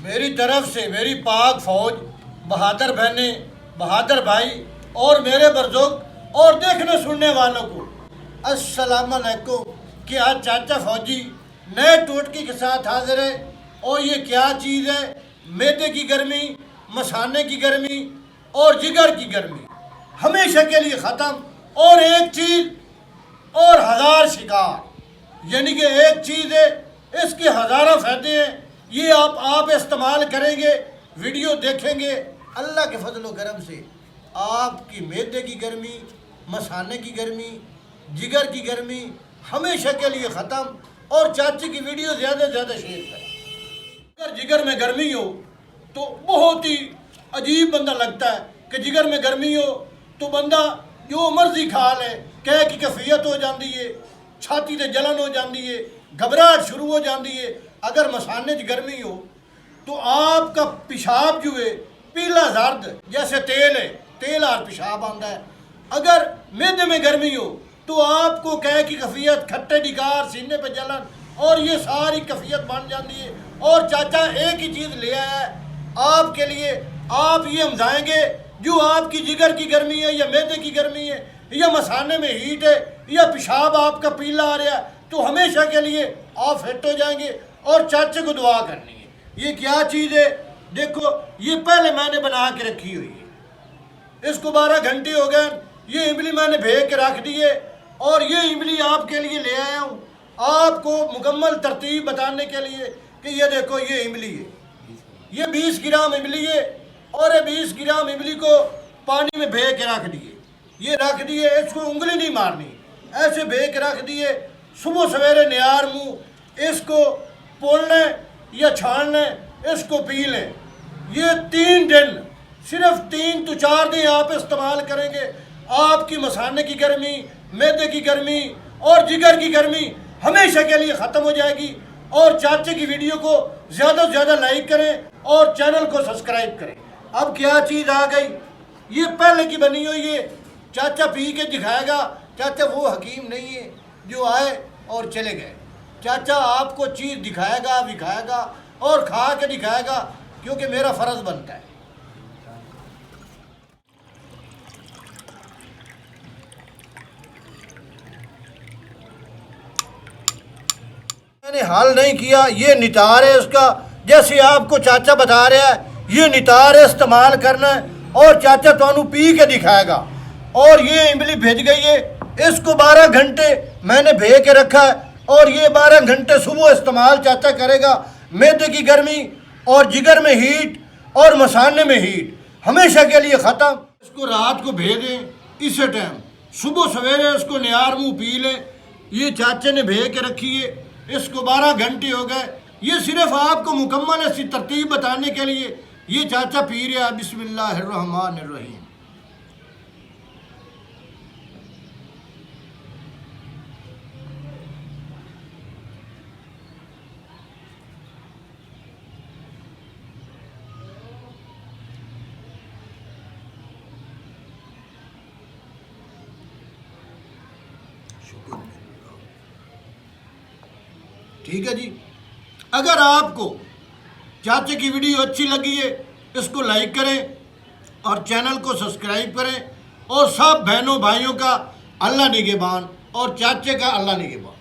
میری طرف سے میری پاک فوج، بہادر بہنیں، بہادر بھائی اور میرے برزوق اور دیکھنے سننے والوں کو السلام علیکم۔ کہ آج چاچا فوجی نئے ٹوٹکی کے ساتھ حاضر ہے، اور یہ کیا چیز ہے؟ معدے کی گرمی، مثانے کی گرمی اور جگر کی گرمی ہمیشہ کے لیے ختم، اور ایک چیز اور ہزار شکار، یعنی کہ ایک چیز ہے اس کے ہزاروں فائدے ہیں۔ یہ آپ استعمال کریں گے، ویڈیو دیکھیں گے، اللہ کے فضل و کرم سے آپ کی معدے کی گرمی، مثانے کی گرمی، جگر کی گرمی ہمیشہ کے لیے ختم۔ اور چاچی کی ویڈیو زیادہ سے زیادہ شیئر کریں۔ اگر جگر میں گرمی ہو تو بہت ہی عجیب بندہ لگتا ہے کہ جگر میں گرمی ہو تو بندہ جو مرضی کھا لے، کہہ کی کیفیت ہو جاندی ہے، چھاتی تے جلن ہو جاندی ہے، گھبراہٹ شروع ہو جاندی ہے۔ اگر مثانے چ گرمی ہو تو آپ کا پیشاب جو ہے پیلا زرد جیسے تیل ہے، تیل اور پیشاب آتا ہے۔ اگر معدے میں گرمی ہو تو آپ کو کہہ کی کیفیت، کھٹے ڈکار، سینے پہ جلن، اور یہ ساری کیفیت بن جاتی ہے۔ اور چاچا ایک ہی چیز لے آیا ہے آپ کے لیے، آپ یہ ہمزائیں گے جو آپ کی جگر کی گرمی ہے یا معدے کی گرمی ہے یا مثانے میں ہیٹ ہے یا پیشاب آپ کا پیلا آ رہا ہے، تو ہمیشہ کے لیے آپ فٹ ہو جائیں گے۔ اور چاچے کو دعا کرنی ہے۔ یہ کیا چیز ہے؟ دیکھو، یہ پہلے میں نے بنا کے رکھی ہوئی ہے، اس کو 12 گھنٹے ہو گئے۔ یہ املی میں نے بھیگ کے رکھ دی ہے، اور یہ املی آپ کے لیے لے آیا ہوں آپ کو مکمل ترتیب بتانے کے لیے کہ یہ دیکھو، یہ املی ہے، یہ 20 گرام املی ہے، اور یہ 20 گرام املی کو پانی میں بھیگ کے رکھ دیے۔ یہ رکھ دیے، اس کو انگلی نہیں مارنی، ایسے بھیگ کے رکھ دیے۔ صبح سویرے نیار منہ اس کو پول لیں یا چھان لیں، اس کو پی لیں۔ یہ 3 دن، صرف 3 تو 4 دن آپ استعمال کریں گے، آپ کی مثانے کی گرمی، معدے کی گرمی اور جگر کی گرمی ہمیشہ کے لیے ختم ہو جائے گی۔ اور چاچے کی ویڈیو کو زیادہ سے زیادہ لائک کریں اور چینل کو سبسکرائب کریں۔ اب کیا چیز آ گئی؟ یہ پہلے کی بنی ہوئی ہے، چاچا پی کے دکھائے گا۔ چاچا وہ حکیم نہیں ہے جو آئے اور چلے گئے۔ چاچا آپ کو چیز دکھائے گا، دکھائے گا اور کھا کے دکھائے گا، کیونکہ میرا فرض بنتا ہے۔ میں نے حل نہیں کیا، یہ نتار ہے اس کا، جیسے آپ کو چاچا بتا رہا ہے یہ نتار استعمال کرنا ہے، اور چاچا تو پی کے دکھائے گا۔ اور یہ املی بھیج گئی ہے، اس کو 12 گھنٹے میں نے بھیگ کے رکھا ہے، اور یہ 12 گھنٹے صبح استعمال چاچا کرے گا۔ معدے کی گرمی اور جگر میں ہیٹ اور مثانے میں ہیٹ ہمیشہ کے لیے ختم۔ اس کو رات کو بھیجیں، اسی ٹائم صبح سویرے اس کو نیار منہ پی لیں۔ یہ چاچے نے بھیگ کے رکھی ہے، اس کو 12 گھنٹے ہو گئے۔ یہ صرف آپ کو مکمل ایسی ترتیب بتانے کے لیے یہ چاچا پی رہا ہے۔ بسم اللہ الرحمن الرحیم۔ ٹھیک ہے جی، اگر آپ کو چاچے کی ویڈیو اچھی لگی ہے اس کو لائک کریں اور چینل کو سبسکرائب کریں، اور سب بہنوں بھائیوں کا اللہ نگہبان اور چاچے کا اللہ نگہبان۔